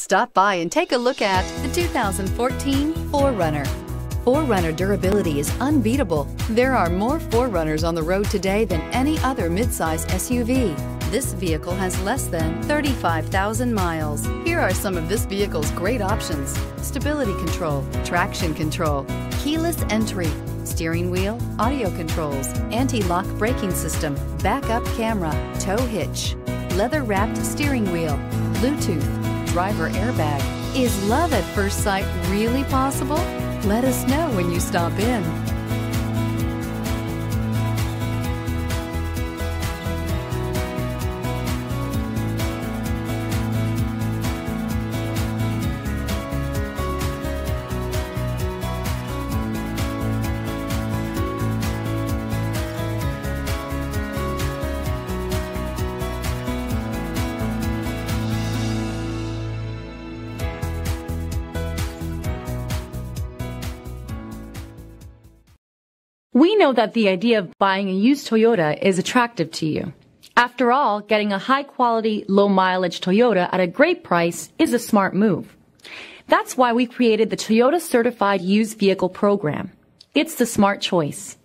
Stop by and take a look at the 2014 4Runner. 4Runner durability is unbeatable. There are more 4Runners on the road today than any other midsize SUV. This vehicle has less than 35,000 miles. Here are some of this vehicle's great options: stability control, traction control, keyless entry, steering wheel audio controls, anti-lock braking system, backup camera, tow hitch, leather-wrapped steering wheel, Bluetooth, driver airbag. Is love at first sight really possible? Let us know when you stop in. We know that the idea of buying a used Toyota is attractive to you. After all, getting a high-quality, low-mileage Toyota at a great price is a smart move. That's why we created the Toyota Certified Used Vehicle Program. It's the smart choice.